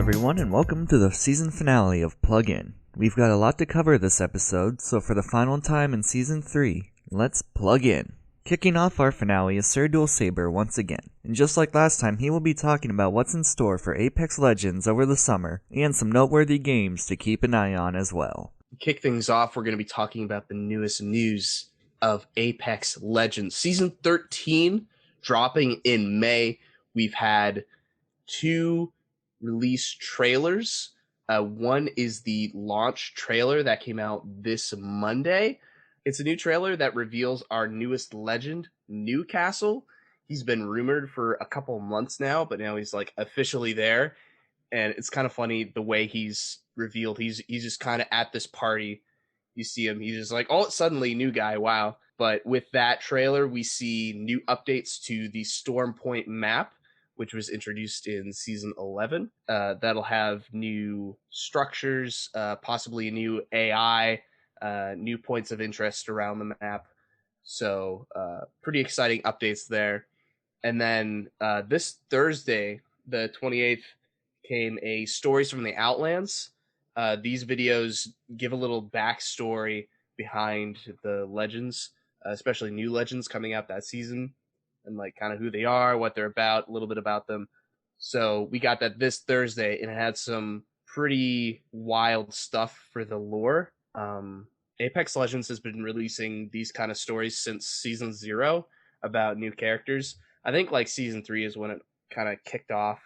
everyone, and welcome to the season finale of Plug In. We've got a lot to cover this episode, so for the final time in Season 3, let's plug in. Kicking off our finale is SirDualSaber once again, and just like last time, he will be talking about what's in store for Apex Legends over the summer, and some noteworthy games to keep an eye on as well. To kick things off, we're going to be talking about the newest news of Apex Legends. Season 13 dropping in May. We've had 2 release trailers. One is the launch trailer that came out this Monday. It's a new trailer that reveals our newest legend, Newcastle. He's been rumored for a couple months now, but now he's like officially there. And it's kind of funny the way he's revealed. He's just kind of at this party. You see him, he's just like, oh, suddenly new guy, wow. But with that trailer, we see new updates to the Storm Point map, which was introduced in Season 11. That'll have new structures, possibly a new AI, new points of interest around the map. So pretty exciting updates there. And then this Thursday, the 28th, came a Stories from the Outlands. These videos give a little backstory behind the legends, especially new legends coming out that season, and like kind of who they are, what they're about, a little bit about them. So we got that this Thursday, and it had some pretty wild stuff for the lore. Apex Legends has been releasing these kind of stories since Season 0 about new characters. I think like Season 3 is when it kind of kicked off,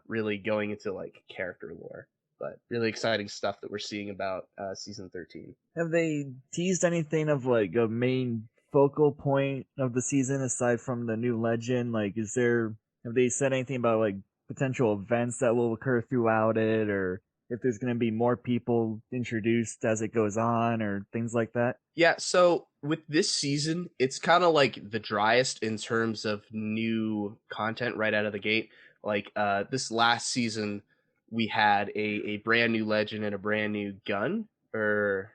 really going into like character lore. But really exciting stuff that we're seeing about Season 13. Have they teased anything of like a main focal point of the season aside from the new legend? Like, have they said anything about like potential events that will occur throughout it, or if there's going to be more people introduced as it goes on, or things like that? Yeah, so with this season, it's kind of like the driest in terms of new content right out of the gate. Like this last season, we had a brand new legend and a brand new gun. Or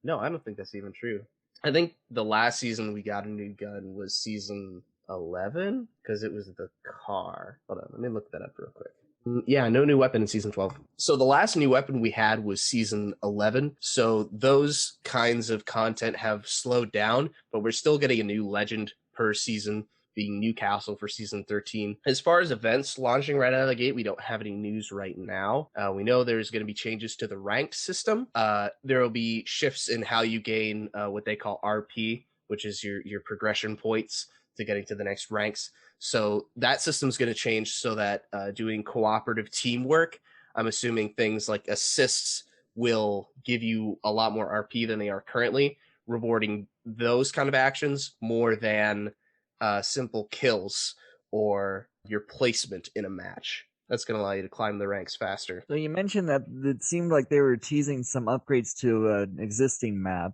no, I don't think that's even true. I think the last season we got a new gun was Season 11 because it was the car. Hold on, let me look that up real quick. Yeah, no new weapon in Season 12. So the last new weapon we had was Season 11. So those kinds of content have slowed down, but we're still getting a new legend per season, being Newcastle for Season 13. As far as events launching right out of the gate, we don't have any news right now. We know there's going to be changes to the ranked system. There will be shifts in how you gain what they call RP, which is your progression points to getting to the next ranks. So that system's going to change so that doing cooperative teamwork, I'm assuming things like assists will give you a lot more RP than they are currently, rewarding those kind of actions more than simple kills or your placement in a match. That's going to allow you to climb the ranks faster. So you mentioned that it seemed like they were teasing some upgrades to an existing map.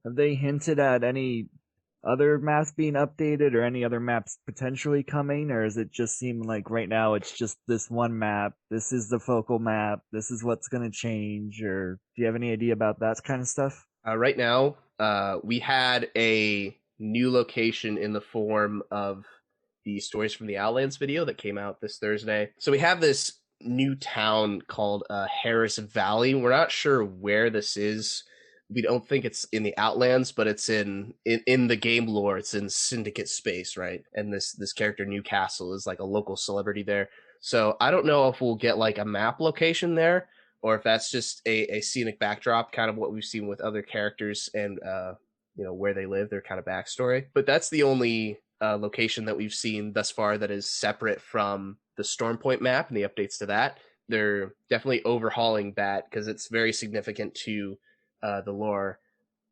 Have they hinted at any other maps being updated or any other maps potentially coming, or is it just seem like right now it's just this one map, this is the focal map, this is what's going to change, or do you have any idea about that kind of stuff? Right now, we had a new location in the form of the Stories from the Outlands video that came out this Thursday. So we have this new town called Harris Valley. We're not sure where this is. We don't think it's in the Outlands, but it's in the game lore. It's in Syndicate space, right? And this character Newcastle is like a local celebrity there. So I don't know if we'll get like a map location there, or if that's just a scenic backdrop, kind of what we've seen with other characters and where they live, their kind of backstory. But that's the only location that we've seen thus far that is separate from the Storm Point map and the updates to that. They're definitely overhauling that because it's very significant to the lore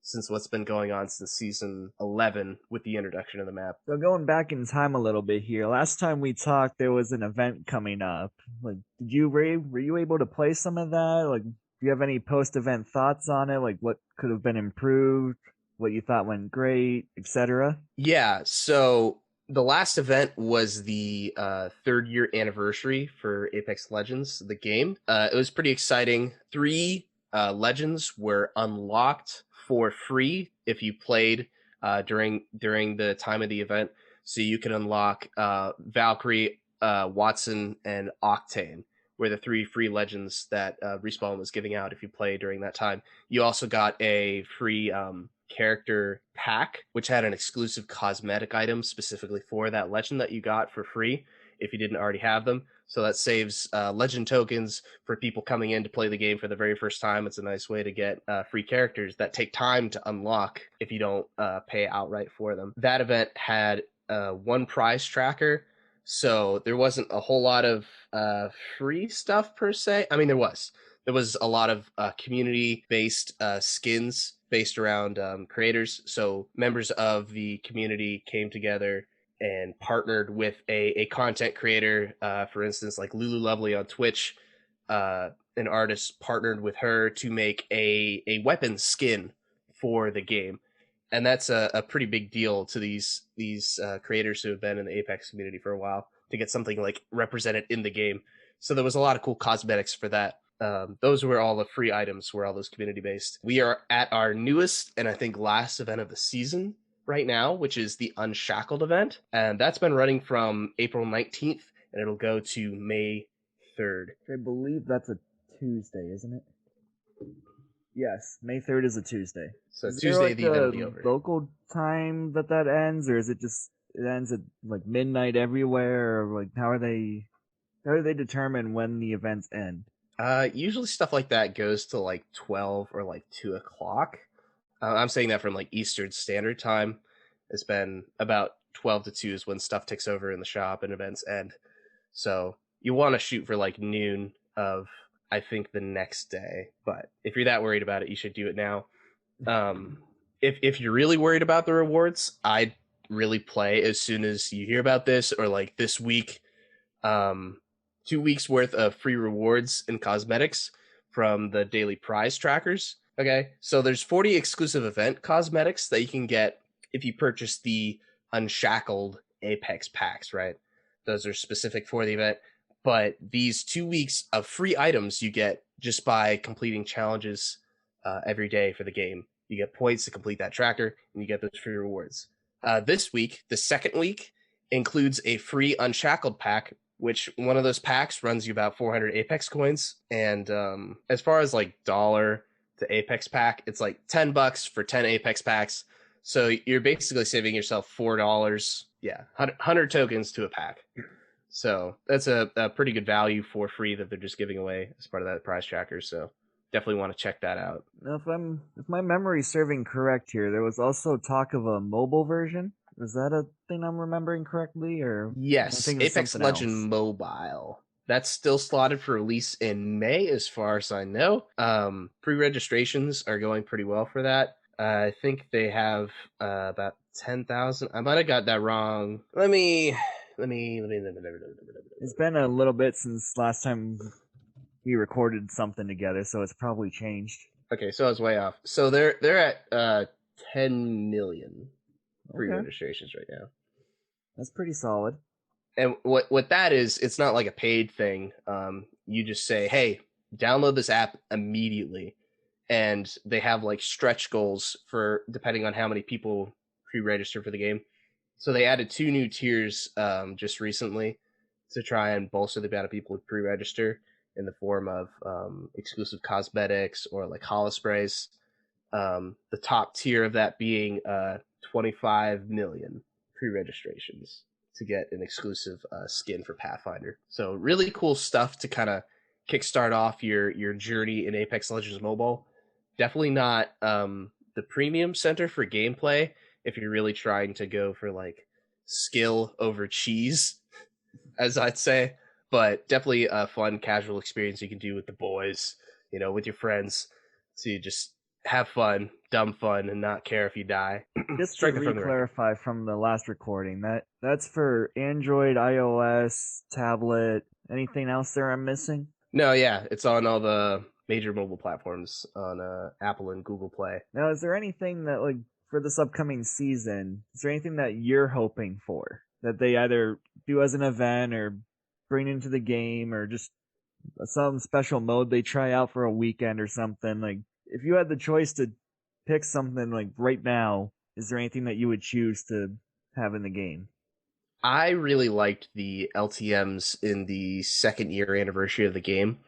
since what's been going on since Season 11 with the introduction of the map. So going back in time a little bit here, last time we talked there was an event coming up. Like, were you able to play some of that? Like, do you have any post-event thoughts on it? Like, what could have been improved, what you thought went great, etc.? Yeah, so the last event was the 3rd year anniversary for Apex Legends, the game. It was pretty exciting. 3 legends were unlocked for free if you played during the time of the event. So you can unlock Valkyrie, Watson, and Octane, were the 3 free legends that Respawn was giving out if you play during that time. You also got a free character pack, which had an exclusive cosmetic item specifically for that legend that you got for free if you didn't already have them. So that saves legend tokens for people coming in to play the game for the very first time. It's a nice way to get free characters that take time to unlock if you don't pay outright for them. That event had one prize tracker, so there wasn't a whole lot of free stuff per se. I mean, there was a lot of community-based skins based around creators. So members of the community came together and partnered with a content creator. For instance, like Lulu Lovely on Twitch, an artist partnered with her to make a weapon skin for the game. And that's a pretty big deal to these creators who have been in the Apex community for a while, to get something like represented in the game. So there was a lot of cool cosmetics for that. Those were all the free items, were all those community based. We are at our newest and I think last event of the season right now, which is the Unshackled event. And that's been running from April 19th and it'll go to May 3rd. I believe that's a Tuesday, isn't it? Yes, May 3rd is a Tuesday. So is Tuesday there, the event will be over. Local time that ends, or is it just it ends at like midnight everywhere, or like how do they determine when the events end? Usually stuff like that goes to like 12 or like 2 o'clock. I'm saying that from like Eastern Standard Time. It's been about 12 to 2 is when stuff ticks over in the shop and events end. So you want to shoot for like noon of, I think, the next day. But if you're that worried about it, you should do it now. If you're really worried about the rewards, I'd really play as soon as you hear about this, or like this week. 2 weeks worth of free rewards and cosmetics from the daily prize trackers. Okay, so there's 40 exclusive event cosmetics that you can get if you purchase the Unshackled Apex packs, right? Those are specific for the event. But these 2 weeks of free items you get just by completing challenges every day for the game. You get points to complete that tracker, and you get those free rewards. This week, the second week, includes a free Unshackled pack, which one of those packs runs you about 400 Apex coins. And as far as like dollar to Apex pack, it's like $10 for 10 Apex packs. So you're basically saving yourself $4. Yeah, 100 tokens to a pack. So that's a pretty good value for free that they're just giving away as part of that prize tracker. So definitely want to check that out. Now, if my memory's serving correct here, there was also talk of a mobile version. Is that a thing I'm remembering correctly, or yes, Apex Legend Mobile. That's still slotted for release in May, as far as I know. Pre-registrations are going pretty well for that. I think they have about 10,000. I might have got that wrong. Let me. It's been a little bit since last time we recorded something together, so it's probably changed. Okay, so I was way off. So they're at 10 million pre-registrations right now. That's pretty solid. And what that is, it's not like a paid thing. You just say, hey, download this app immediately. And they have like stretch goals for depending on how many people pre-register for the game. So they added 2 new tiers just recently to try and bolster the amount of people who pre-register in the form of exclusive cosmetics or like holo sprays. The top tier of that being 25 million pre-registrations to get an exclusive skin for Pathfinder. So really cool stuff to kind of kickstart off your journey in Apex Legends Mobile. Definitely not the premium center for gameplay if you're really trying to go for like skill over cheese, as I'd say. But definitely a fun casual experience you can do with the boys, you know, with your friends, to just have fun, dumb fun, and not care if you die. Just to re-clarify from the last recording, that's for Android, iOS, tablet, anything else there I'm missing? No, yeah, it's on all the major mobile platforms on Apple and Google Play. Now, is there anything that, like, for this upcoming season, is there anything that you're hoping for that they either do as an event or bring into the game, or just some special mode they try out for a weekend or something? Like, if you had the choice to pick something like right now, is there anything that you would choose to have in the game? I really liked the LTMs in the second year anniversary of the game.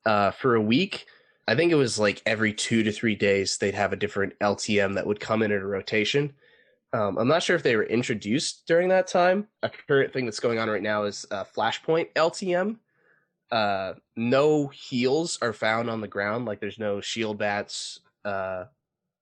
For a week, I think it was like every 2 to 3 days they'd have a different LTM that would come in a rotation. I'm not sure if they were introduced during that time. A current thing that's going on right now is Flashpoint Ltm. No heals are found on the ground. Like there's no shield bats,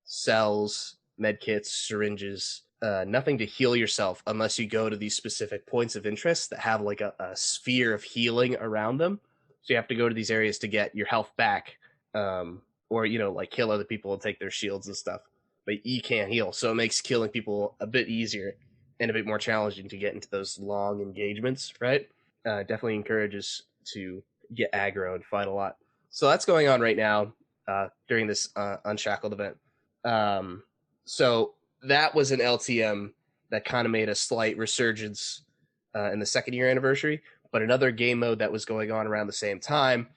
cells, medkits, syringes, nothing to heal yourself unless you go to these specific points of interest that have like a sphere of healing around them. So you have to go to these areas to get your health back, or like kill other people and take their shields and stuff. But you can't heal, so it makes killing people a bit easier and a bit more challenging to get into those long engagements. Right? Definitely encourages to get aggro and fight a lot. So that's going on right now during this Unshackled event. So that was an LTM that kind of made a slight resurgence in the second year anniversary. But another game mode that was going on around the same time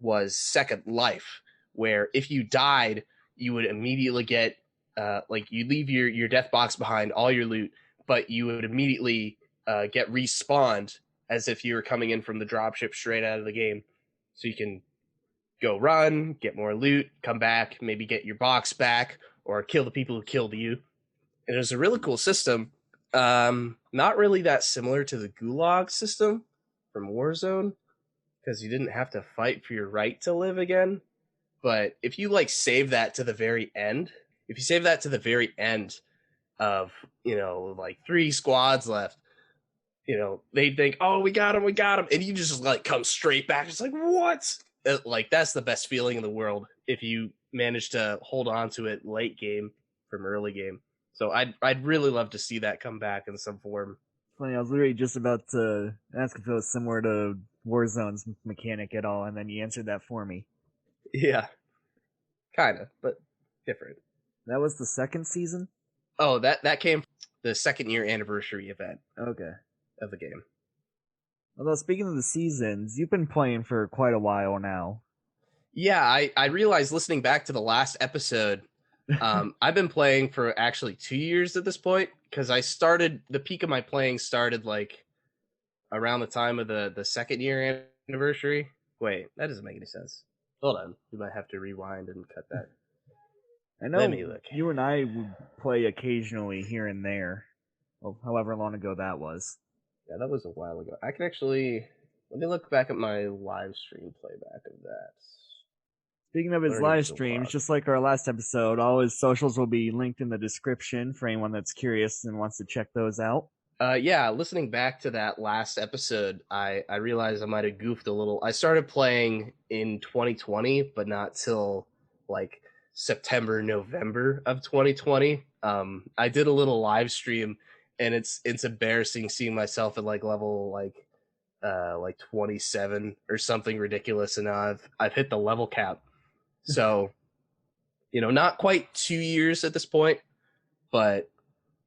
was Second Life, where if you died, you would immediately get you leave your death box behind, all your loot, but you would immediately get respawned as if you were coming in from the dropship straight out of the game. So you can go run, get more loot, come back, maybe get your box back, or kill the people who killed you. And it was a really cool system. Not really that similar to the Gulag system from Warzone, because you didn't have to fight for your right to live again. But if you save that to the very end, of 3 squads left, they'd think, oh, we got him, and you just come straight back. It's like, what? That's the best feeling in the world if you manage to hold on to it late game from early game. So I'd really love to see that come back in some form. Funny, I was literally just about to ask if it was similar to Warzone's mechanic at all, and then you answered that for me. Yeah, kind of, but different. That was the second season? Oh, that came from the second year anniversary event. Okay. Of the game. Although, speaking of the seasons, you've been playing for quite a while now. Yeah, I realized listening back to the last episode, I've been playing for actually 2 years at this point, because the peak of my playing started around the time of the second year anniversary. Wait, that doesn't make any sense. Hold on, we might have to rewind and cut that. I know you and I would play occasionally here and there, well, however long ago that was. Yeah, that was a while ago. I can actually... Let me look back at my live stream playback of that. Speaking of his live streams, just like our last episode, all his socials will be linked in the description for anyone that's curious and wants to check those out. Yeah, listening back to that last episode, I realized I might have goofed a little. I started playing in 2020, but not till September, November of 2020. I did a little live stream, and it's embarrassing seeing myself at level 27 or something ridiculous, and now I've hit the level cap. So, not quite 2 years at this point, but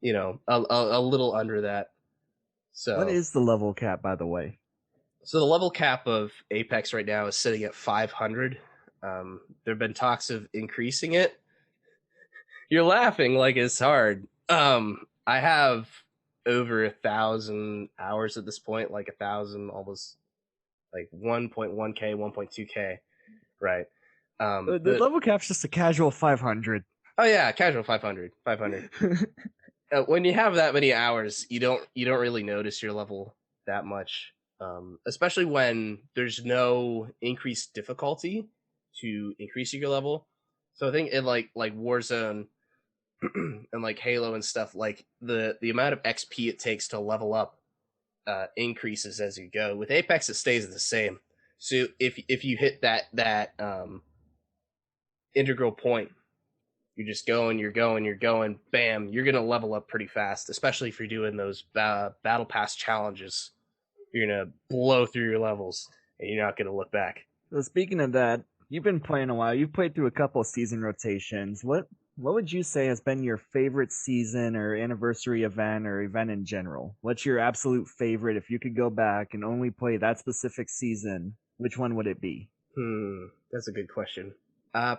a little under that. So what is the level cap, by the way? So the level cap of Apex right now is sitting at 500. There have been talks of increasing it. You're laughing like it's hard. I have over 1,000 hours at this point, 1,000, almost 1.1k, 1.2k, right? The level cap's just a casual 500. Oh yeah, casual 500. When you have that many hours, you don't really notice your level that much, especially when there's no increased difficulty to increase your level. So I think in like Warzone and Halo and stuff, the amount of XP it takes to level up increases as you go. With Apex, it stays the same. So if you hit that integral point, you're just going, bam, you're gonna level up pretty fast. Especially if you're doing those battle pass challenges, you're gonna blow through your levels, and you're not gonna look back. So speaking of that, you've been playing a while. You've played through a couple season rotations. What would you say has been your favorite season or anniversary event or event in general? What's your absolute favorite? If you could go back and only play that specific season, which one would it be? That's a good question.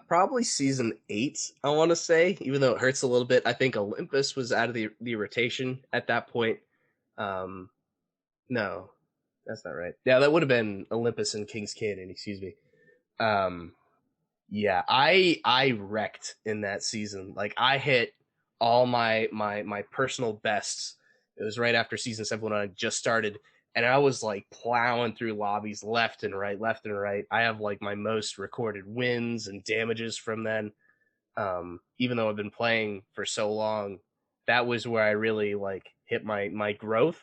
Probably season 8, I want to say, even though it hurts a little bit. I think Olympus was out of the rotation at that point. No, that's not right. Yeah, that would have been Olympus and King's Canyon. Excuse me. Um, yeah, I wrecked in that season. Like I hit all my personal bests. It was right after season 7 when I just started, and I was like plowing through lobbies left and right, left and right. I have like my most recorded wins and damages from then. Even though I've been playing for so long, that was where I really like hit my growth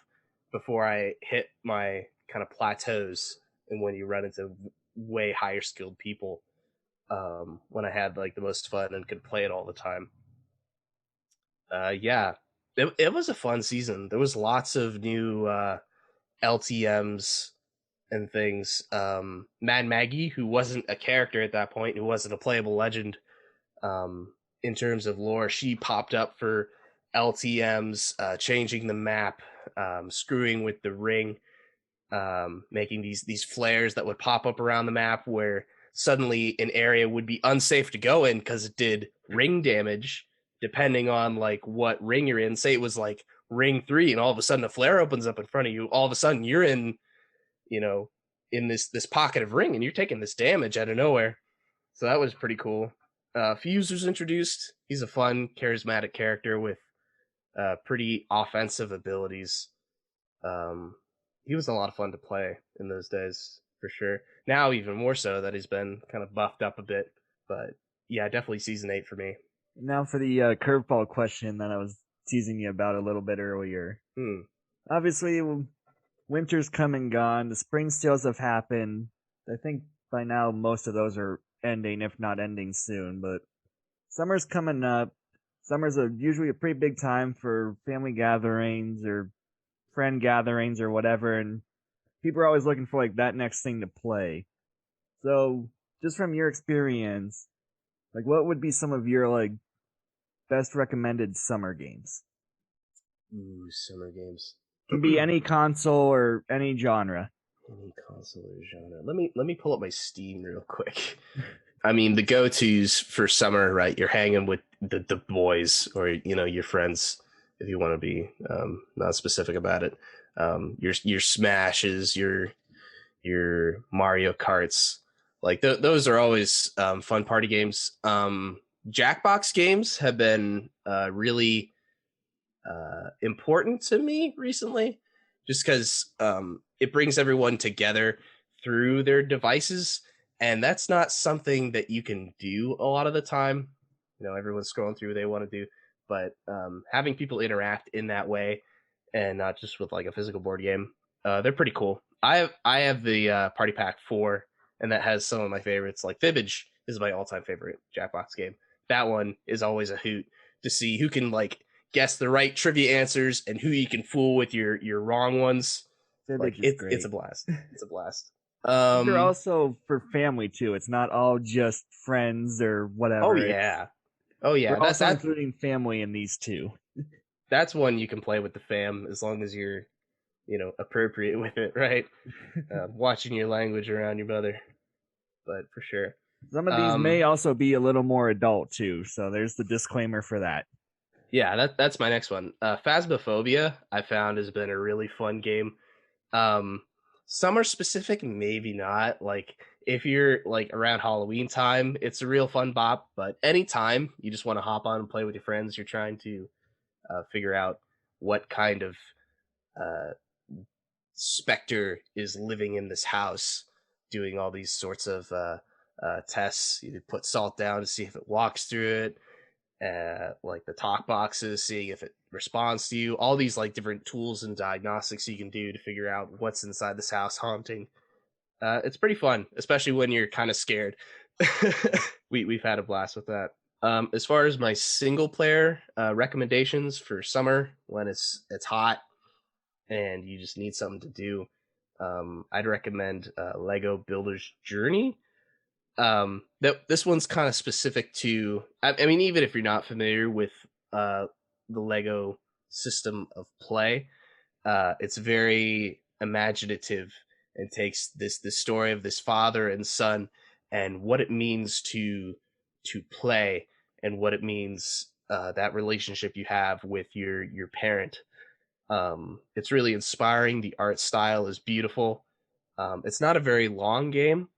before I hit my kind of plateaus. And when you run into way higher skilled people, when I had like the most fun and could play it all the time. Yeah, it was a fun season. There was lots of new LTMs and things. Mad Maggie, who wasn't a character at that point, who wasn't a playable legend, in terms of lore, she popped up for LTMs, changing the map, screwing with the ring, making these flares that would pop up around the map where suddenly an area would be unsafe to go in because it did ring damage depending on like what ring you're in. Say it was like ring 3 and all of a sudden a flare opens up in front of you, all of a sudden you're in, you know, in this pocket of ring and you're taking this damage out of nowhere. So that was pretty cool. Fuse was introduced. He's a fun, charismatic character with pretty offensive abilities. Um, he was a lot of fun to play in those days for sure. Now even more so that he's been kind of buffed up a bit. But yeah, definitely season 8 for me. Now for the curveball question that I was teasing you about a little bit earlier. Obviously, winter's come and gone. The spring sales have happened. I think by now most of those are ending, if not ending soon. But summer's coming up. Summer's usually a pretty big time for family gatherings or friend gatherings or whatever, and people are always looking for like that next thing to play. So, just from your experience, like what would be some of your like best recommended summer games? Ooh, summer games. Can be any console or any genre. Any console or genre. Let me pull up my Steam real quick. I mean, the go-tos for summer, right? You're hanging with the boys or your friends, if you want to be not specific about it. Your Smashes, your Mario Karts, like those are always fun party games. Jackbox games have been really important to me recently, just because it brings everyone together through their devices, and that's not something that you can do a lot of the time. Everyone's scrolling through what they want to do, but having people interact in that way, and not just with like a physical board game, they're pretty cool. I have the Party Pack 4, and that has some of my favorites. Like Fibbage is my all-time favorite Jackbox game. That one is always a hoot to see who can like guess the right trivia answers and who you can fool with your wrong ones. Like it's a blast. It's a blast. They're also for family too. It's not all just friends or whatever. Oh yeah. We're also including family in these too. That's one you can play with the fam as long as you're, appropriate with it, right? Watching your language around your mother, but for sure. Some of these may also be a little more adult too, so there's the disclaimer for that. Yeah, that's my next one. Phasmophobia, I found, has been a really fun game. Summer specific, maybe not. Like if you're like around Halloween time, it's a real fun bop. But anytime you just want to hop on and play with your friends, you're trying to figure out what kind of specter is living in this house, doing all these sorts of tests. You put salt down to see if it walks through it. Like the talk boxes, seeing if it responds to you, all these like different tools and diagnostics you can do to figure out what's inside this house haunting. It's pretty fun, especially when you're kind of scared. We've had a blast with that. As far as my single player recommendations for summer when it's hot and you just need something to do, I'd recommend Lego Builder's Journey. This one's kind of specific to, I mean, even if you're not familiar with the Lego system of play, it's very imaginative and takes this story of this father and son and what it means to play and what it means, that relationship you have with your parent. It's really inspiring. The art style is beautiful. It's not a very long game,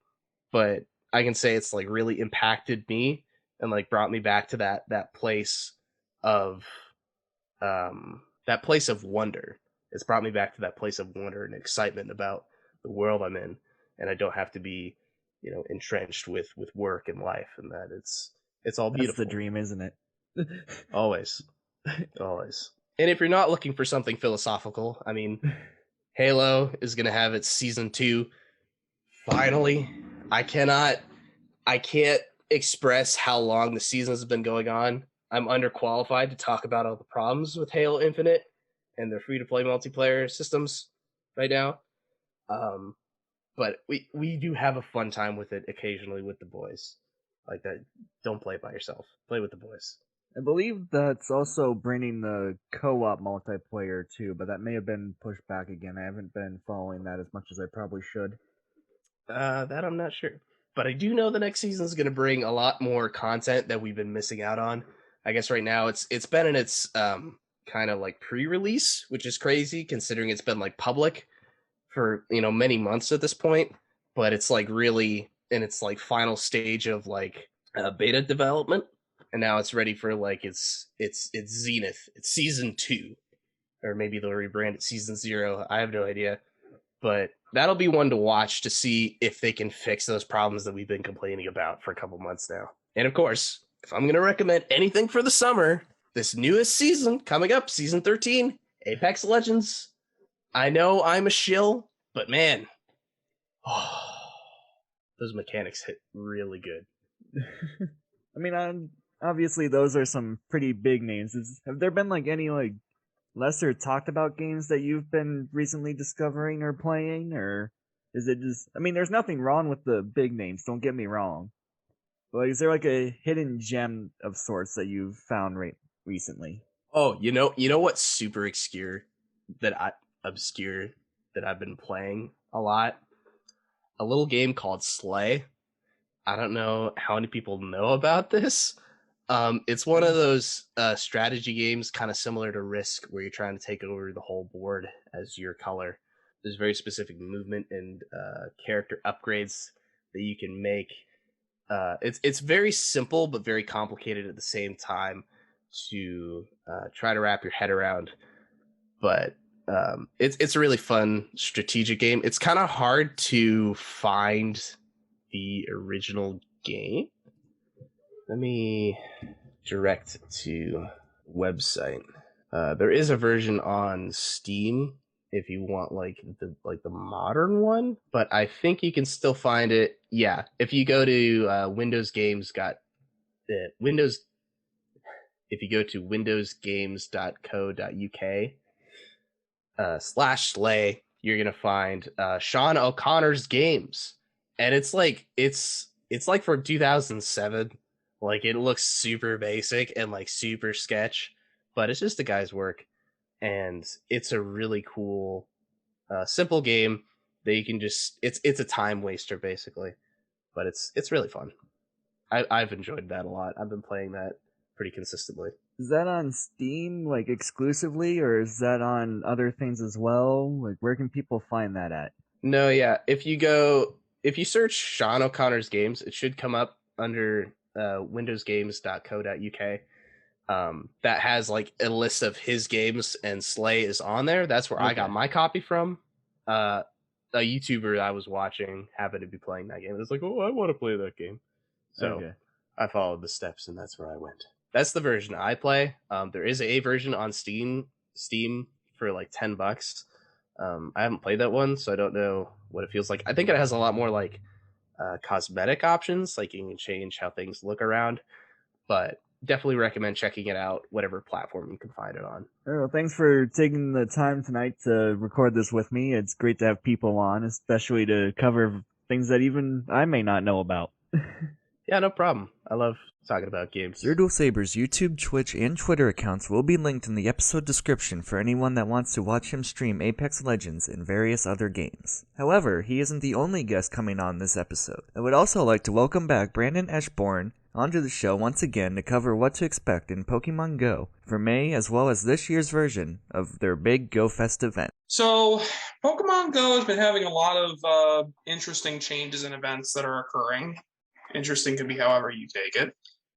but I can say it's like really impacted me and like brought me back to that place of wonder. It's brought me back to that place of wonder and excitement about the world I'm in, and I don't have to be, entrenched with work and life, and that it's all beautiful. That's the dream, isn't it? Always, always. And if you're not looking for something philosophical, I mean, Halo is gonna have its season 2 finally. I can't express how long the season has been going on. I'm underqualified to talk about all the problems with Halo Infinite and their free-to-play multiplayer systems right now. But we do have a fun time with it occasionally with the boys. Like that, don't play it by yourself. Play with the boys. I believe that's also bringing the co-op multiplayer too, but that may have been pushed back again. I haven't been following that as much as I probably should. That I'm not sure. But I do know the next season is going to bring a lot more content that we've been missing out on. I guess right now it's been in its kind of like pre-release, which is crazy considering it's been like public for many months at this point. But it's like really in its like final stage of like beta development, and now it's ready for like its zenith. It's season 2, or maybe they'll rebrand it season 0. I have no idea. But that'll be one to watch to see if they can fix those problems that we've been complaining about for a couple months now. And of course, if I'm going to recommend anything for the summer, this newest season coming up, season 13, Apex Legends. I know I'm a shill, but man, those mechanics hit really good. I mean, obviously those are some pretty big names. Have there been like any like lesser talked about games that you've been recently discovering or playing, or is it just, I mean, there's nothing wrong with the big names, don't get me wrong, but like, is there like a hidden gem of sorts that you've found recently? Oh, you know what's super obscure that I've been playing a lot? A little game called Slay. I don't know how many people know about this. It's one of those strategy games kind of similar to Risk, where you're trying to take over the whole board as your color. There's very specific movement and character upgrades that you can make. It's very simple but very complicated at the same time to try to wrap your head around. But it's a really fun strategic game. It's kind of hard to find the original game. Let me direct to website. There is a version on Steam if you want like the modern one, but I think you can still find it. Yeah, if you go to if you go to windowsgames.co.uk /slay, you're gonna find Sean O'Connor's games, and it's like for 2007. Like, it looks super basic and like super sketch, but it's just a guy's work, and it's a really cool, simple game that you can just it's a time waster basically, but it's really fun. I've enjoyed that a lot. I've been playing that pretty consistently. Is that on Steam like exclusively, or is that on other things as well? Like, where can people find that at? No, yeah. If you search Sean O'Connor's games, it should come up under windowsgames.co.uk. That has like a list of his games, and Slay is on there. That's where I got my copy from. A YouTuber I was watching happened to be playing that game. It was like, oh, I want to play that game. So I followed the steps, and that's where I went. That's the version I play. There is a version on Steam for like $10. I haven't played that one, so I don't know what it feels like. I think it has a lot more like cosmetic options, like you can change how things look around, but definitely recommend checking it out, whatever platform you can find it on. Well, thanks for taking the time tonight to record this with me. It's great to have people on, especially to cover things that even I may not know about. Yeah, no problem. I love talking about games. SirDualSabers' YouTube, Twitch, and Twitter accounts will be linked in the episode description for anyone that wants to watch him stream Apex Legends and various other games. However, he isn't the only guest coming on this episode. I would also like to welcome back Brandon Eschborn, onto the show once again to cover what to expect in Pokemon Go for May as well as this year's version of their big Go Fest event. So, Pokemon Go has been having a lot of interesting changes and events that are occurring. Interesting can be however you take it.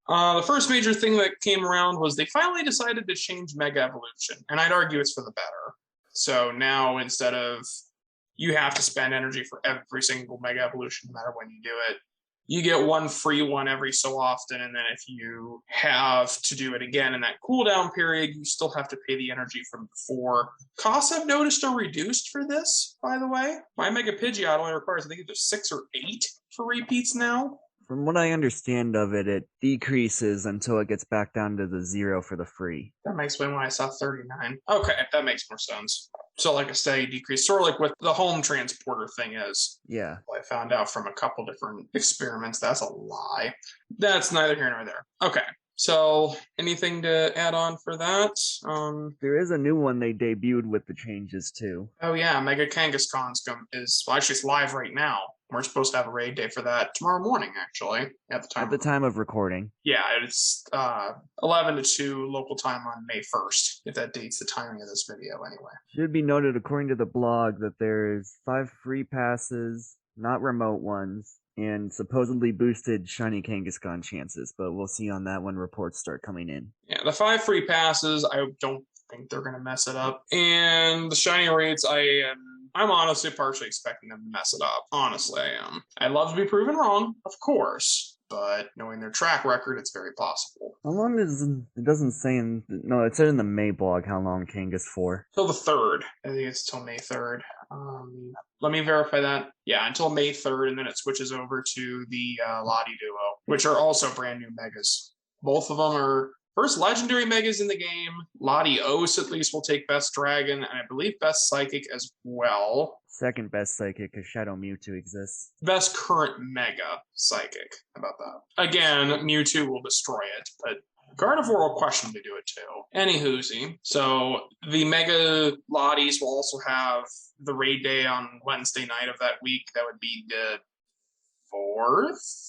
The first major thing that came around was they finally decided to change Mega Evolution, and I'd argue it's for the better. So now instead of you have to spend energy for every single Mega Evolution no matter when you do it, you get one free one every so often, and then if you have to do it again in that cooldown period, you still have to pay the energy from before. Costs I've noticed are reduced for this, by the way. My Mega Pidgeot only requires, I think, it's 6 or 8 for repeats now. From what I understand of it, it decreases until it gets back down to the 0 for the free. That makes sense when I saw 39. Okay, that makes more sense. So like a steady decrease, sort of like what the home transporter thing is. Yeah. I found out from a couple different experiments that's a lie. That's neither here nor there. Okay, so anything to add on for that? There is a new one they debuted with the changes too. Oh yeah, Mega Kangaskhan is actually it's live right now. We're supposed to have a raid day for that tomorrow morning, actually, at the time of recording. Yeah, it's 11 to 2 local time on May 1st, if that dates the timing of this video anyway. Should be noted, according to the blog, that there's 5 free passes, not remote ones, and supposedly boosted shiny Kangaskhan chances, but we'll see on that when reports start coming in. Yeah, the 5 free passes, I don't think they're going to mess it up. And the shiny rates, I'm honestly partially expecting them to mess it up. Honestly, I am. I'd love to be proven wrong, of course, but knowing their track record, it's very possible. How long is it? Doesn't say in. No, it said in the May blog how long Kangas for. Till the 3rd. I think it's till May 3rd. Let me verify that. Yeah, until May 3rd, and then it switches over to the Lottie Duo, which are also brand new megas. Both of them are first legendary megas in the game. Latios at least will take Best Dragon, and I believe Best Psychic as well. Second best Psychic, because Shadow Mewtwo exists. Best current Mega Psychic. How about that? Again, Mewtwo will destroy it, but Gardevoir will question to do it too. Anywhoozy. So the Mega Lotties will also have the raid day on Wednesday night of that week. That would be the 4th,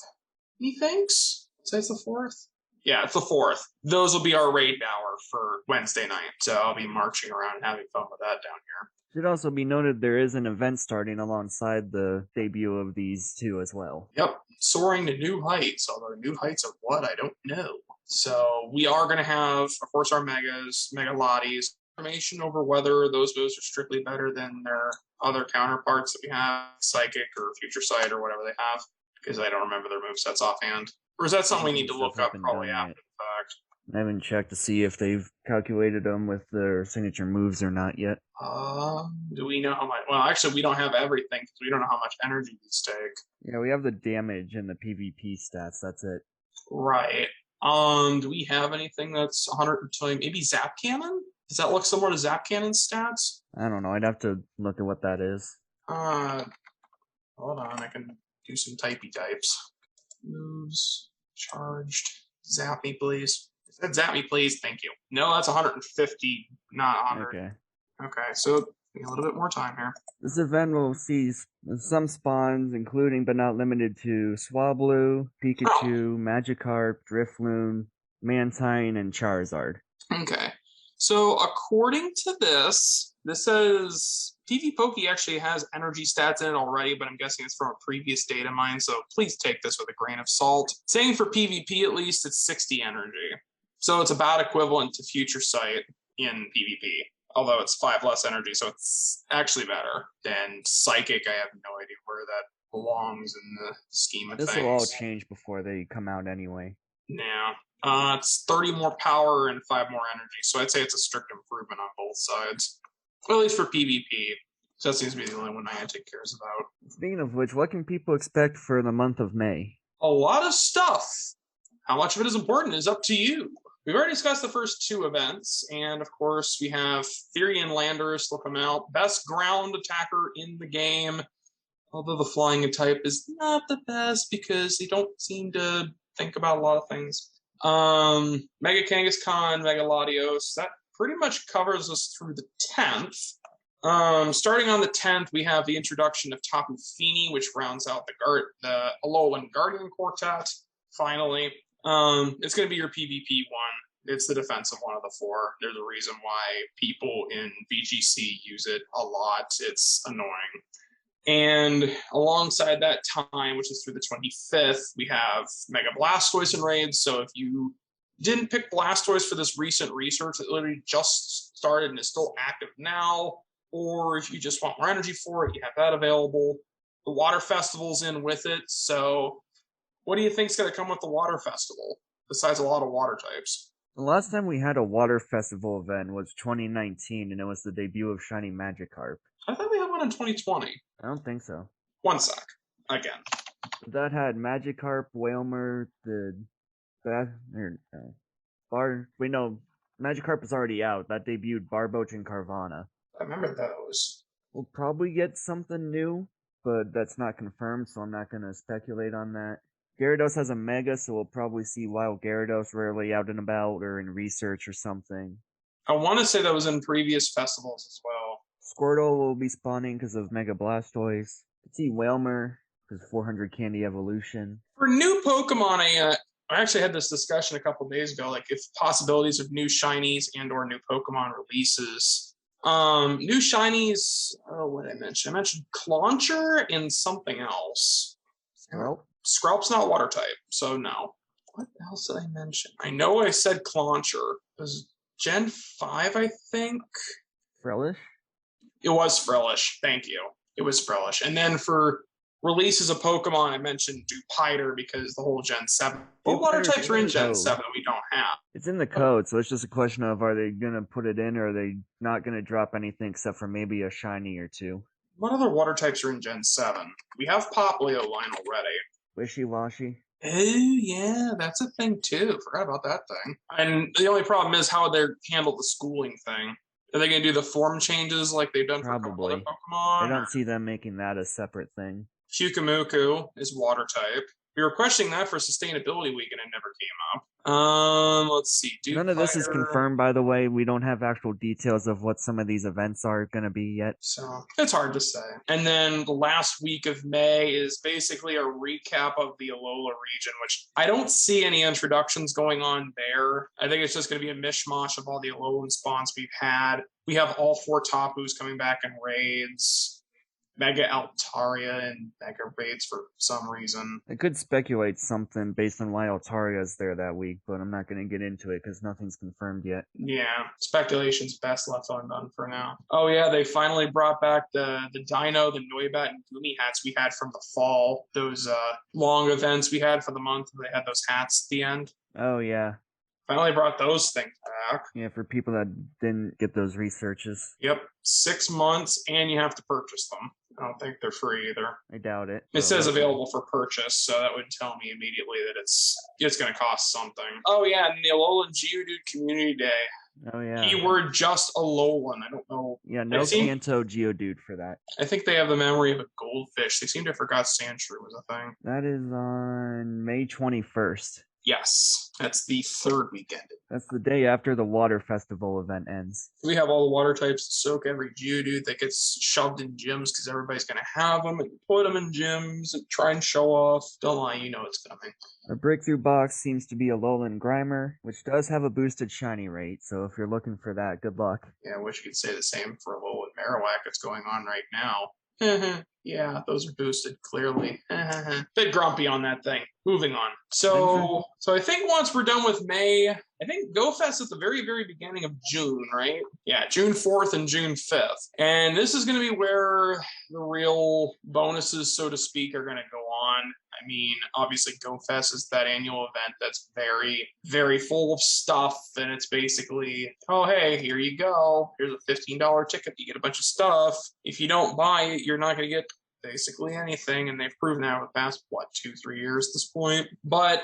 he thinks? Say it's the 4th? Yeah, it's the 4th. Those will be our raid hour for Wednesday night. So I'll be marching around and having fun with that down here. Should also be noted there is an event starting alongside the debut of these two as well. Yep, soaring to new heights, although new heights of what, I don't know. So we are going to have, of course, our Megas, Mega Lotties. Information over whether those moves are strictly better than their other counterparts that we have, Psychic or Future Sight or whatever they have, because I don't remember their movesets offhand. Or is that something we need to look up probably after the fact? I haven't checked to see if they've calculated them with their signature moves or not yet. Do we know how much? Well, actually, we don't have everything because we don't know how much energy these take. Yeah, we have the damage and the PvP stats. That's it. Right. Do we have anything that's 120? Maybe Zap Cannon? Does that look similar to Zap Cannon's stats? I don't know. I'd have to look at what that is. Hold on. I can do some typey types. Moves. Charged. Zap me, please. If that zap me, please. Thank you. No, that's 150, not 100. Okay, so a little bit more time here. This event will see some spawns, including but not limited to Swablu, Pikachu, Magikarp, Drifloon, Mantine, and Charizard. Okay. So according to this says PvPoke actually has energy stats in it already, but I'm guessing it's from a previous data mine, so please take this with a grain of salt. Saying for PvP at least, it's 60 energy. So it's about equivalent to Future Sight in PvP, although it's 5 less energy, so it's actually better than Psychic. I have no idea where that belongs in the scheme of things. This will all change before they come out anyway. Yeah. It's 30 more power and 5 more energy, so I'd say it's a strict improvement on both sides. At least for PvP. So that seems to be the only one Niantic cares about. Speaking of which, what can people expect for the month of May? A lot of stuff. How much of it is important is up to you. We've already discussed the first 2 events, and of course we have Theory and Landorus will come out. Best ground attacker in the game, although the flying type is not the best because they don't seem to think about a lot of things. Mega Kangaskhan, Mega Latios, that pretty much covers us through the 10th. Starting on the 10th, we have the introduction of Tapu Fini, which rounds out the Alolan Guardian Quartet, finally. It's going to be your PvP one. It's the defensive one of the 4. There's a reason why people in VGC use it a lot. It's annoying. And alongside that time, which is through the 25th, we have Mega Blastoise and raids. So if you didn't pick Blastoise for this recent research that literally just started and is still active now, or if you just want more energy for it, you have that available. The Water Festival's in with it. So what do you think's going to come with the Water Festival, besides a lot of water types? The last time we had a water festival event was 2019, and it was the debut of Shiny Magikarp. I thought we had one in 2020. I don't think so. One sec. Again. That had Magikarp, Wailmer, Magikarp is already out. That debuted Barboach and Carvana. I remember those. We'll probably get something new, but that's not confirmed, so I'm not going to speculate on that. Gyarados has a Mega, so we'll probably see Wild Gyarados rarely out and about or in research or something. I want to say that was in previous festivals as well. Squirtle will be spawning because of Mega Blastoise. Could see Wailmer because 400 Candy Evolution. For new Pokemon, I actually had this discussion a couple days ago, like if possibilities of new shinies and or new Pokemon releases. New shinies, what did I mention? I mentioned Clauncher and something else. Squirtle? Skrelp's not water type, so no. What else did I mention? I know I said Clauncher. It was Gen 5, I think. Frillish? It was Frillish. Thank you. It was Frillish. And then for releases of Pokemon, I mentioned Dupiter because the whole Gen 7. What water types are in Gen 7 that we don't have? It's in the code, so it's just a question of are they going to put it in or are they not going to drop anything except for maybe a shiny or two? What other water types are in Gen 7? We have Popplio line already. Wishy-washy? Oh, yeah, that's a thing too. Forgot about that thing. And the only problem is how they handle the schooling thing. Are they going to do the form changes like they've done for a couple other Pokemon? I don't see them making that a separate thing. Kyukamuku is water type. We were questioning that for Sustainability Week and it never came up. Let's see. None of this is confirmed, by the way. We don't have actual details of what some of these events are going to be yet. So it's hard to say. And then the last week of May is basically a recap of the Alola region, which I don't see any introductions going on there. I think it's just going to be a mishmash of all the Alolan spawns we've had. We have all 4 Tapus coming back in raids. Mega Altaria and Mega Raids for some reason. I could speculate something based on why Altaria's there that week, but I'm not going to get into it because nothing's confirmed yet. Yeah, speculation's best left undone for now. Oh yeah, they finally brought back the Dino, the Noibat, and Goomy hats we had from the fall. Those long events we had for the month, they had those hats at the end. Oh yeah. Finally brought those things back. Yeah, for people that didn't get those researches. Yep, 6 months, and you have to purchase them. I don't think they're free either. I doubt it. It says available for purchase, so that would tell me immediately that it's going to cost something. Oh yeah, and the Alolan Geodude Community Day. Oh yeah. Keyword just Alolan. I don't know. Yeah, no Kanto Geodude for that. I think they have the memory of a goldfish. They seem to have forgot Sandshrew was a thing. That is on May 21st. Yes, that's the 3rd weekend. That's the day after the Water Festival event ends. We have all the water types to soak every Geodude that gets shoved in gyms because everybody's going to have them and put them in gyms and try and show off. Don't lie, you know it's coming. Our breakthrough box seems to be a Alolan Grimer, which does have a boosted shiny rate, so if you're looking for that, good luck. Yeah, I wish you could say the same for Alolan Marowak that's going on right now. Yeah, those are boosted, clearly. Bit grumpy on that thing. Moving on. So I think once we're done with May, I think GoFest at the very, very beginning of June, right? Yeah, June 4th and June 5th. And this is going to be where the real bonuses, so to speak, are going to go on. I mean, obviously, GoFest is that annual event that's very, very full of stuff. And it's basically, oh, hey, here you go. Here's a $15 ticket. You get a bunch of stuff. If you don't buy it, you're not going to get basically anything, and they've proven that over the past 2-3 years at this point. But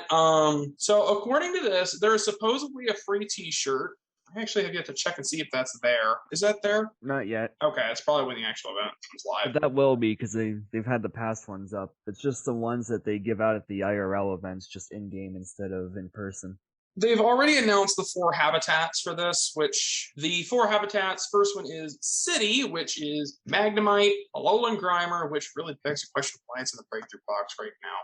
so according to this, there is supposedly a free t-shirt. I actually have yet to check and see if that's there. Is that there? Not yet. Okay, it's probably when the actual event is live. But that will be because they've had the past ones up. It's just the ones that they give out at the IRL events, just in-game instead of in person. They've already announced the 4 habitats for this, which the 4 habitats, first one is City, which is Magnemite, Alolan Grimer, which really begs the question of why it's in the breakthrough box right now.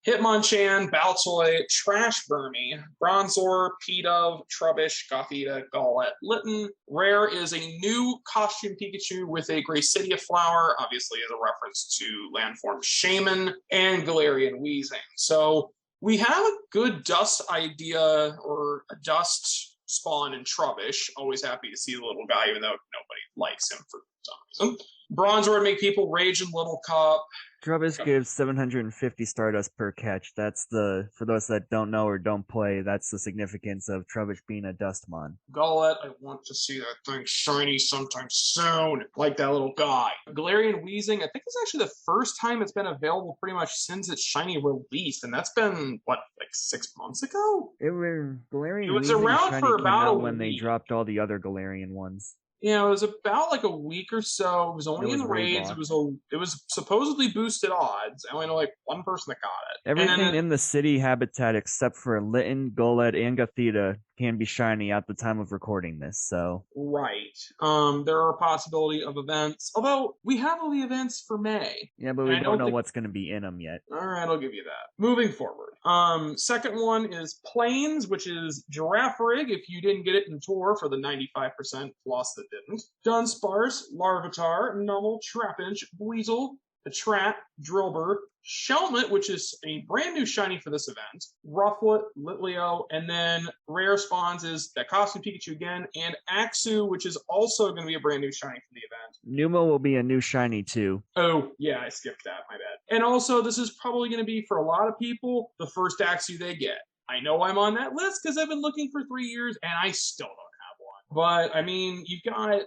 Hitmonchan, Baltoy, Trash Burmy, Bronzor, P-Dove, Trubbish, Gothita, Golett, Litten. Rare is a new costume Pikachu with a Graysidia flower, obviously as a reference to Landform Shaman, and Galarian Weezing. So we have a good dust idea, or a dust spawn in Trubbish. Always happy to see the little guy, even though nobody likes him for some reason. Bronzor would make people rage in Little Cup. Trubbish gives 750 Stardust per catch. That's for those that don't know or don't play, that's the significance of Trubbish being a Dustmon. Golett, I want to see that thing shiny sometime soon, like that little guy. Galarian Weezing, I think it's actually the first time it's been available pretty much since its shiny release, and that's been, what, like 6 months ago? Galarian It was Weezing around shiny for came about a out when they week. dropped all the other Galarian ones. Yeah, it was about like a week or so. It was only in raids. It was supposedly boosted odds. I only know like one person that got it. Everything in the city habitat except for Litten, Golett, and Gothita can be shiny at the time of recording this, so. Right. There are a possibility of events. Although we have all the events for May. Yeah, but we don't know what's going to be in them yet. Alright, I'll give you that. Moving forward. Second one is Plains, which is Girafarig, if you didn't get it in Tour for the 95% plus that didn't. Dunsparce, Larvitar, Numel, Trapinch, Weasel, Patrat, Drillbur, Shelmet, which is a brand new shiny for this event, Rufflet, Litleo, and then rare spawns is that costume Pikachu again, and Axew, which is also going to be a brand new shiny for the event. Numel will be a new shiny too. Oh, yeah, I skipped that, my bad. And also, this is probably going to be, for a lot of people, the first Axew they get. I know I'm on that list because I've been looking for 3 years, and I still don't have one. But, I mean, you've got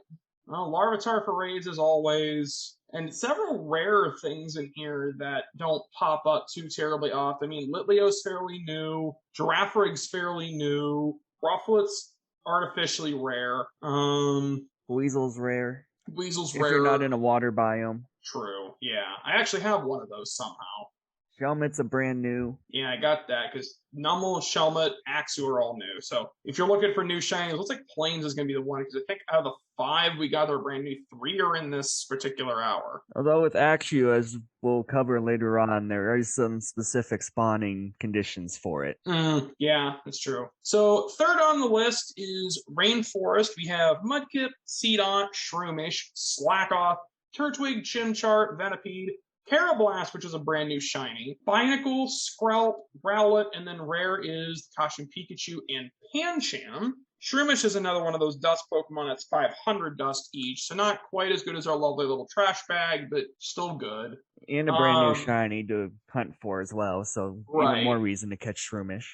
Larvitar for raids as always, and several rare things in here that don't pop up too terribly often. I mean, Litleo's fairly new, Girafarig's fairly new, Rufflet's artificially rare. Weasel's rare. Weasel's if rare. You're not in a water biome. True, yeah. I actually have one of those somehow. Shelmet's a brand new. Yeah, I got that because Numel, Shelmet, Axew are all new. So if you're looking for new shinies, it looks like Plains is going to be the one because I think out of the 5 we got, they're brand new. 3 are in this particular hour. Although with Axew, as we'll cover later on, there are some specific spawning conditions for it. Yeah, that's true. So third on the list is Rainforest. We have Mudkip, Seedot, Shroomish, Slackoff, Turtwig, Chimchar, Venipede, Carablast, which is a brand new shiny, Binacle, Skrelp, Rowlet, and then rare is costume Pikachu and Pancham. Shroomish is another one of those dust Pokemon that's 500 dust each, so not quite as good as our lovely little trash bag, but still good. And a brand new shiny to hunt for as well, so even more reason to catch Shroomish.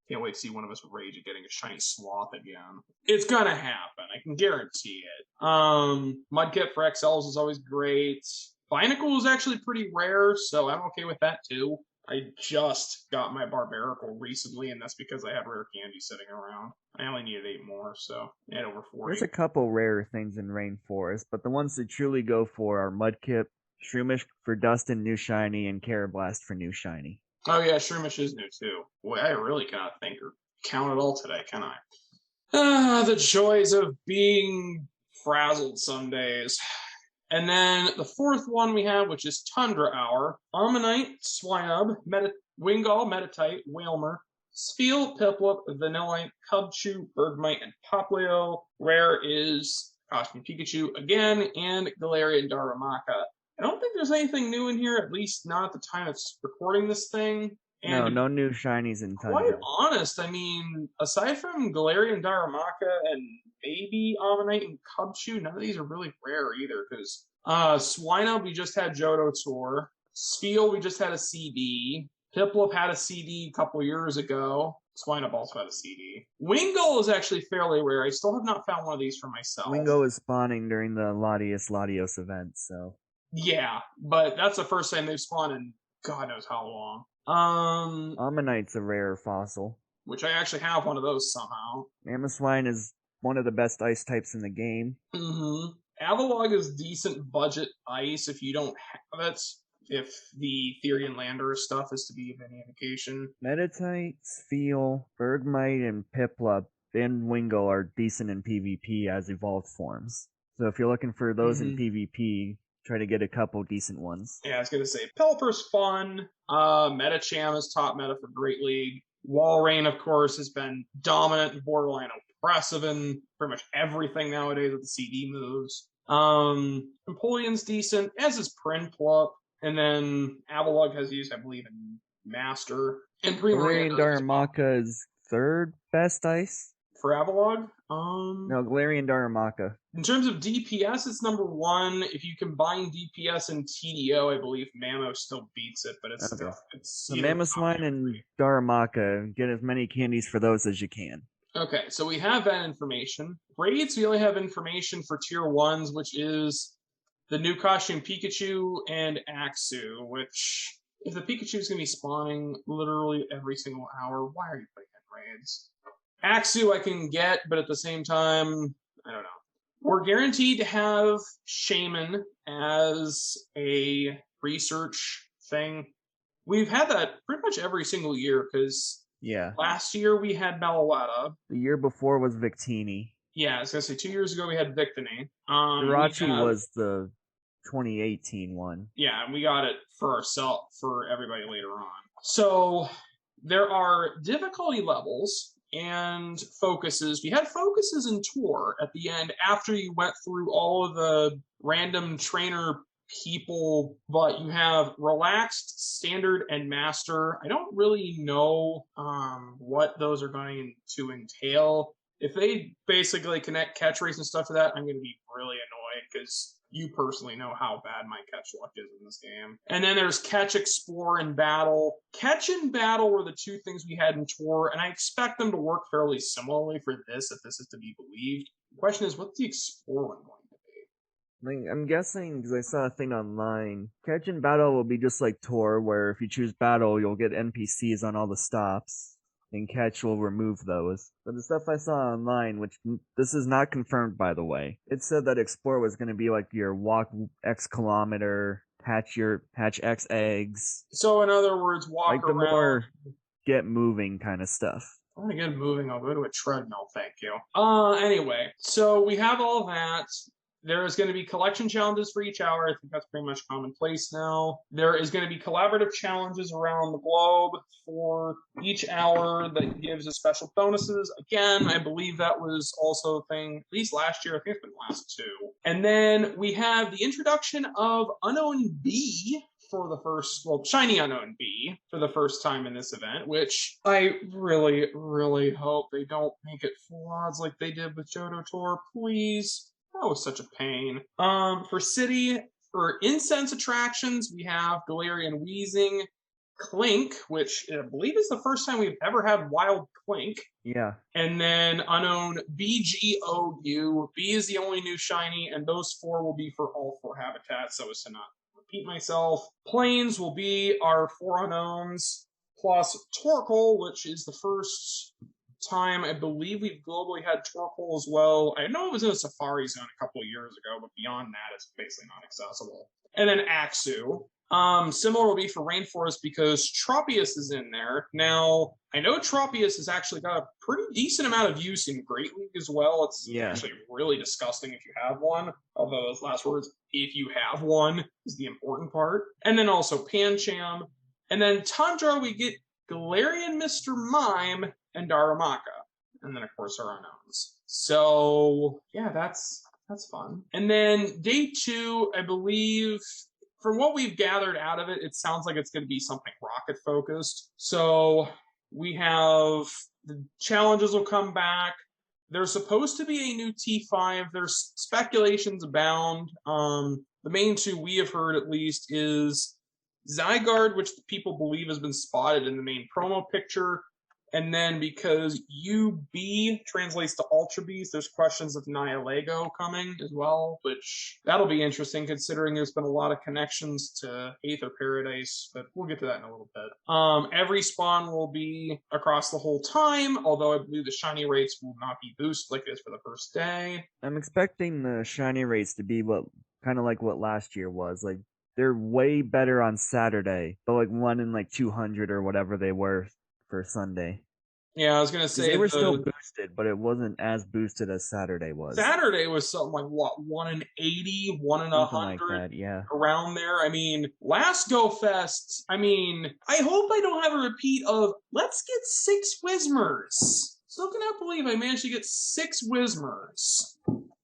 Can't wait to see one of us rage at getting a shiny Sloth again. It's gonna happen, I can guarantee it. Mudkip for XLs is always great. Binacle is actually pretty rare, so I'm okay with that too. I just got my Barbaracle recently, and that's because I have rare candy sitting around. I only needed 8 more, so I had over 40. There's a couple rare things in Rainforest, but the ones that truly go for are Mudkip, Shroomish for Dust and New Shiny, and Carablast for New Shiny. Oh yeah, Shroomish is new too. Boy, I really cannot think or count it all today, can I? The joys of being frazzled some days. And then the fourth one we have, which is Tundra Hour, Armanite, Swinub, Wingull, Metatite, Whalmer, Spheal, Piplup, Vanillite, Cubchoo, Bergmite, and Poplio. Rare is costume Pikachu again, and Galarian Darumaka. I don't think there's anything new in here, at least not at the time it's recording this thing. And no new shinies in Tundra. Quite honest, I mean, aside from Galarian Darumaka and maybe Ammonite and Cubchoo, none of these are really rare either, because Swinub, we just had Johto Tour. Spheal, we just had a CD. Piplup had a CD a couple years ago. Swinub also had a CD. Wingull is actually fairly rare. I still have not found one of these for myself. Wingull is spawning during the Latios event, so... Yeah, but that's the first time they've spawned in God knows how long. Ammonite's a rare fossil. Which I actually have one of those somehow. Mamoswine is one of the best ice types in the game. Avalog is decent budget ice if you don't have it. If the Therian Lander stuff is to be of any indication. Metatite, Spheal, Bergmite, and Piplup and Wingull are decent in PvP as evolved forms. So if you're looking for those in PvP, try to get a couple decent ones. Yeah, I was going to say, Pelipper's fun. Metachan is top meta for Great League. Walrein, of course, has been dominant and borderline oppressive in pretty much everything nowadays with the CD moves. Empoleon's decent, as is Prinplup. And then Avalugg has used, I believe, in Master. And Galarian Darumaka is third best ice? For Avalugg? No, Galarian Darumaka. In terms of DPS, it's number 1. If you combine DPS and TDO, I believe Mammoth still beats it, but it's Okay. still... It's So Mamoswine and Darumaka, get as many candies for those as you can. Okay, so we have that information. Raids, we only have information for tier 1s, which is the new costume Pikachu and Axew, which, if the Pikachu is going to be spawning literally every single hour, why are you putting in raids? Axew I can get, but at the same time, I don't know. We're guaranteed to have Shaman as a research thing. We've had that pretty much every single year, because last year we had Meloetta. The year before was Victini. Yeah, I was going to say 2 years ago we had Victini. Jirachi was the 2018 one. Yeah, and we got it for ourselves, for everybody later on. So there are difficulty levels and focuses. We had focuses in Tour at the end after you went through all of the random trainer people, but you have relaxed, standard, and master. I don't really know what those are going to entail. If they basically connect catch race and stuff to that, I'm going to be really annoyed, because you personally know how bad my catch luck is in this game. And then there's catch, explore, and battle. Catch and battle were the two things we had in Tour, and I expect them to work fairly similarly for this, if this is to be believed. The question is, what's the explore one going to be? I'm guessing, because I saw a thing online, catch and battle will be just like Tour, where if you choose battle, you'll get NPCs on all the stops, and catch will remove those. But the stuff I saw online, which this is not confirmed by the way, it said that explore was going to be like your walk X kilometer, hatch X eggs. So in other words, walk like the around. more get moving kind of stuff. I want to get moving, I'll go to a treadmill, thank you. Anyway, so we have all that. There is going to be collection challenges for each hour. I think that's pretty much commonplace now. There is going to be collaborative challenges around the globe for each hour that gives us special bonuses. Again, I believe that was also a thing, at least last year. I think it's been the last 2. And then we have the introduction of Unknown B for the first, Shiny Unknown B for the first time in this event, which I really, really hope they don't make it full odds like they did with Johto Tour, please. That was such a pain. For city, for incense attractions, we have Galarian Weezing, Clink, which I believe is the first time we've ever had Wild Clink. Yeah. And then Unknown BGOU. B is the only new shiny, and those 4 will be for all 4 habitats, so as to not repeat myself. Plains will be our 4 unknowns, plus Torkoal, which is the first time I believe we've globally had Torkoal as well. I know it was in a Safari Zone a couple of years ago, but beyond that, it's basically not accessible. And then Axew. Similar will be for Rainforest because Tropius is in there. Now, I know Tropius has actually got a pretty decent amount of use in Great League as well. It's actually really disgusting if you have one. Although those last words, if you have one, is the important part. And then also Pancham. And then Tundra, we get Galarian Mr. Mime and Darumaka. And then, of course, our unknowns. So, yeah, that's fun. And then day 2, I believe, from what we've gathered out of it, it sounds like it's going to be something rocket-focused. So we have the challenges will come back. There's supposed to be a new T5. There's speculations abound. The main 2 we have heard, at least, is Zygarde, which people believe has been spotted in the main promo picture. And then because UB translates to Ultra Beast, there's questions of Nihilego coming as well, which that'll be interesting considering there's been a lot of connections to Aether Paradise, but we'll get to that in a little bit. Every spawn will be across the whole time, although I believe the shiny rates will not be boosted like this for the first day. I'm expecting the shiny rates to be kind of like what last year was. Like, they're way better on Saturday, but like 1 in like 200 or whatever they were for Sunday. Yeah, I was gonna 'Cause say they were still boosted, but it wasn't as boosted as Saturday was. Saturday was something like what, 1 in 80, 1 in Something like 100, that, yeah. around there. I mean, last Go Fest, I mean, I hope I don't have a repeat of let's get 6 Whismers. Still cannot believe I managed to get 6 Whismers.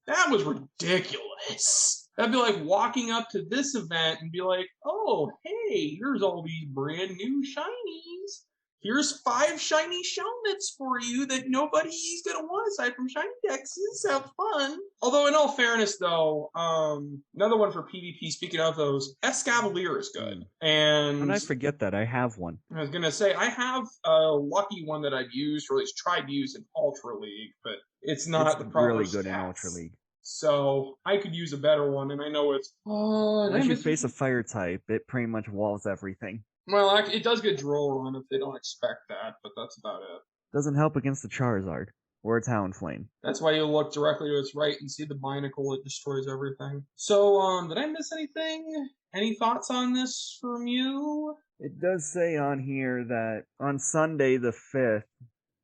That was ridiculous. That'd be like walking up to this event and be like, oh, hey, here's all these brand new shinies. Here's 5 shiny Shelmets for you that nobody's going to want aside from Shiny Dexes. Have fun. Although, in all fairness, though, another one for PvP, speaking of those, Escavalier is good. And I forget that. I have one. I was going to say, I have a lucky one that I've used, or at least tried to use in Ultra League, but it's not the proper really good stats. in Ultra League. So I could use a better one, and I know it's... Unless you face a fire type, it pretty much walls everything. Well, it does get Droll Run if they don't expect that, but that's about it. Doesn't help against the Charizard or a Talonflame. That's why you look directly to its right and see the binacle. It destroys everything. So, did I miss anything? Any thoughts on this from you? It does say on here that on Sunday the 5th,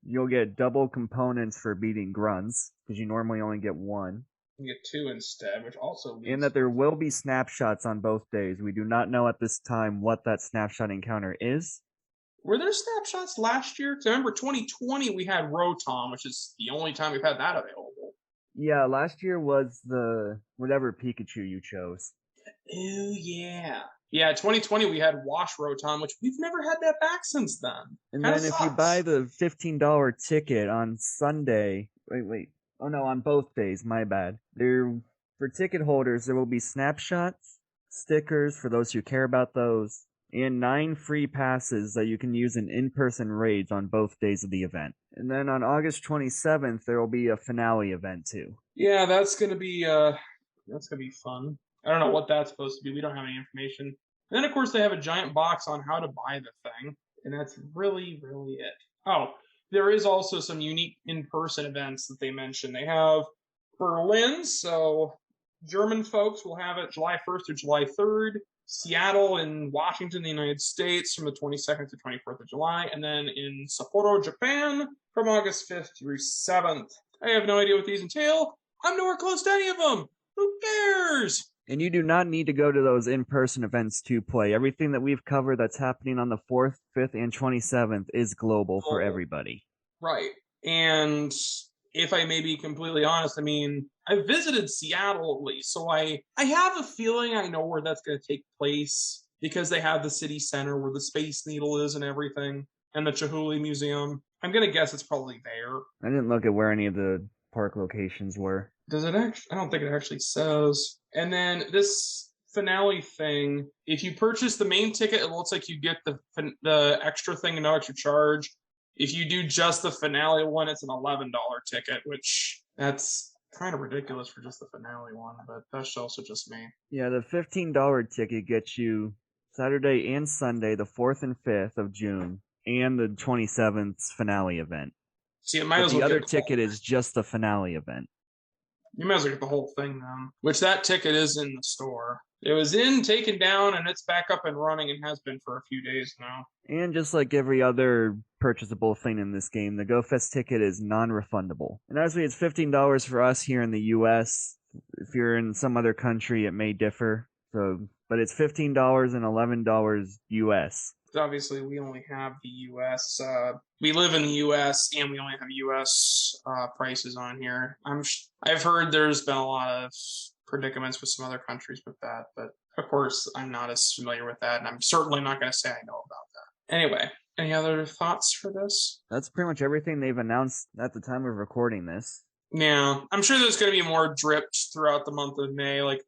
you'll get double components for beating Grunts, because you normally only get 1. You get 2 instead, which also leads... And that there will be snapshots on both days. We do not know at this time what that snapshot encounter is. Were there snapshots last year? Because I remember 2020 we had Rotom, which is the only time we've had that available. Yeah, last year was the whatever Pikachu you chose. Oh, yeah. Yeah, 2020 we had Wash Rotom, which we've never had that back since then. And Kinda then if sucks. you buy the $15 ticket on Sunday... Wait. Oh no, on both days, my bad. For ticket holders, there will be snapshots, stickers for those who care about those, and 9 free passes that you can use in in-person raids on both days of the event. And then on August 27th, there will be a finale event too. Yeah, that's gonna be fun. I don't know what that's supposed to be. We don't have any information. And then of course they have a giant box on how to buy the thing, and that's really, really it. Oh, there is also some unique in-person events that they mentioned. They have Berlin, so German folks will have it July 1st through July 3rd. Seattle and Washington, the United States, from the 22nd to 24th of July. And then in Sapporo, Japan, from August 5th through 7th. I have no idea what these entail. I'm nowhere close to any of them. Who cares? And you do not need to go to those in-person events to play. Everything that we've covered that's happening on the 4th, 5th, and 27th is global for everybody. Right. And if I may be completely honest, I mean, I visited Seattle at least, so I have a feeling I know where that's going to take place because they have the city center where the Space Needle is and everything, and the Chihuly Museum. I'm going to guess it's probably there. I didn't look at where any of the park locations were. Does it actually? I don't think it actually says. And then this finale thing, if you purchase the main ticket, it looks like you get the extra thing and no extra charge. If you do just the finale one, it's an $11 ticket, which that's kind of ridiculous for just the finale one, but that's also just me. Yeah, the $15 ticket gets you Saturday and Sunday, the 4th and 5th of June, and the 27th finale event. See, it might as well the other ticket is just the finale event. You might as well get the whole thing then, which that ticket is in the store. It was taken down, and it's back up and running and has been for a few days now. And just like every other purchasable thing in this game, the GoFest ticket is non-refundable. And obviously it's $15 for us here in the US. If you're in some other country, it may differ. But it's $15 and $11 US. Obviously, we only have the U.S. We live in the U.S. and we only have U.S. Prices on here. I've heard there's been a lot of predicaments with some other countries with that, but of course, I'm not as familiar with that, and I'm certainly not going to say I know about that. Anyway, any other thoughts for this? That's pretty much everything they've announced at the time of recording this. Yeah, I'm sure there's going to be more drips throughout the month of May, like,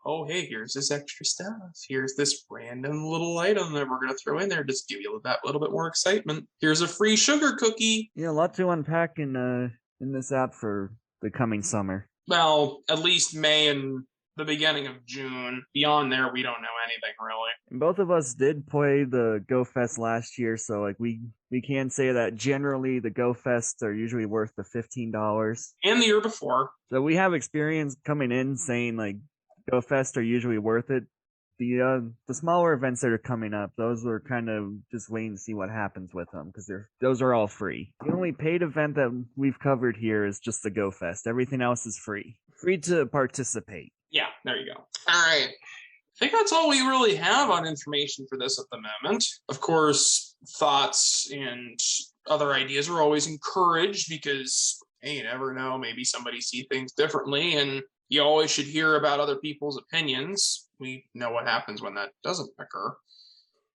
oh, hey, here's this extra stuff. Here's this random little item that we're going to throw in there. Just give you that little bit more excitement. Here's a free sugar cookie. Yeah, a lot to unpack in this app for the coming summer. Well, at least May and the beginning of June. Beyond there, we don't know anything, really. And both of us did play the GoFest last year, so like we can say that generally the GoFests are usually worth the $15. And the year before. So we have experience coming in saying like GoFest are usually worth it. The smaller events that are coming up, those are kind of just waiting to see what happens with them, because those are all free. The only paid event that we've covered here is just the Go Fest. Everything else is free. Free to participate. Yeah, there you go. All right. I think that's all we really have on information for this at the moment. Of course, thoughts and other ideas are always encouraged because, hey, you never know, maybe somebody sees things differently, and you always should hear about other people's opinions. We know what happens when that doesn't occur.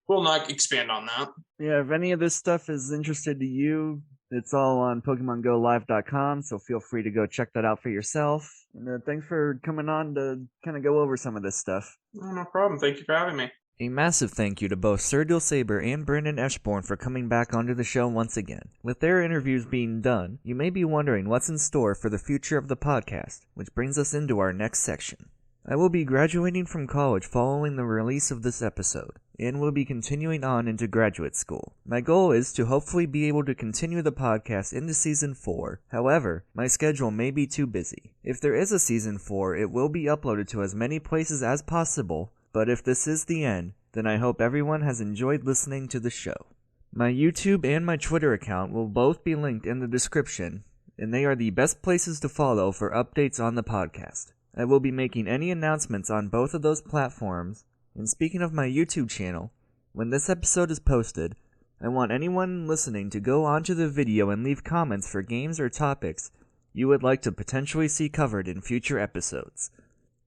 We'll not expand on that. Yeah, if any of this stuff is interested to you, it's all on PokemonGoLive.com, so feel free to go check that out for yourself. And thanks for coming on to kind of go over some of this stuff. No problem. Thank you for having me. A massive thank you to both SirDualSaber and Brandon Eschborn for coming back onto the show once again. With their interviews being done, you may be wondering what's in store for the future of the podcast, which brings us into our next section. I will be graduating from college following the release of this episode, and will be continuing on into graduate school. My goal is to hopefully be able to continue the podcast into Season 4, however, my schedule may be too busy. If there is a Season 4, it will be uploaded to as many places as possible, but if this is the end, then I hope everyone has enjoyed listening to the show. My YouTube and my Twitter account will both be linked in the description, and they are the best places to follow for updates on the podcast. I will be making any announcements on both of those platforms, and speaking of my YouTube channel, when this episode is posted, I want anyone listening to go onto the video and leave comments for games or topics you would like to potentially see covered in future episodes.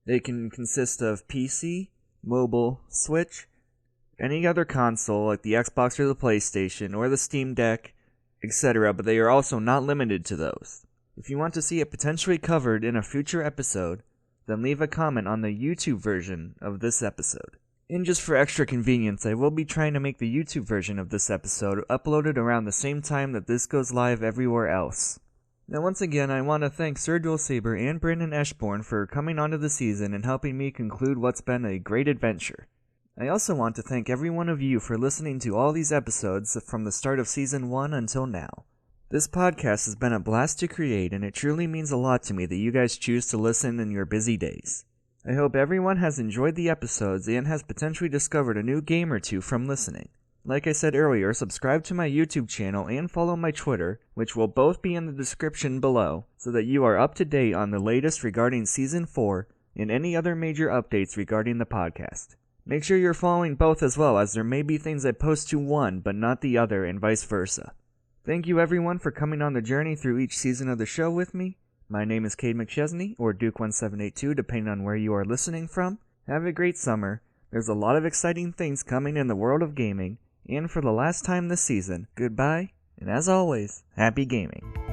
They can consist of PC, mobile, Switch, any other console like the Xbox or the PlayStation or the Steam Deck, etc., but they are also not limited to those. If you want to see it potentially covered in a future episode, then leave a comment on the YouTube version of this episode. And just for extra convenience, I will be trying to make the YouTube version of this episode uploaded around the same time that this goes live everywhere else. Now once again, I want to thank SirDualSaber and Brandon Eschborn for coming onto the season and helping me conclude what's been a great adventure. I also want to thank every one of you for listening to all these episodes from the start of Season 1 until now. This podcast has been a blast to create, and it truly means a lot to me that you guys choose to listen in your busy days. I hope everyone has enjoyed the episodes and has potentially discovered a new game or two from listening. Like I said earlier, subscribe to my YouTube channel and follow my Twitter, which will both be in the description below, so that you are up to date on the latest regarding Season 4 and any other major updates regarding the podcast. Make sure you're following both as well, as there may be things I post to one but not the other, and vice versa. Thank you everyone for coming on the journey through each season of the show with me. My name is Cade McChesney, or Duke1782 depending on where you are listening from. Have a great summer. There's a lot of exciting things coming in the world of gaming, and for the last time this season, goodbye, and as always, happy gaming.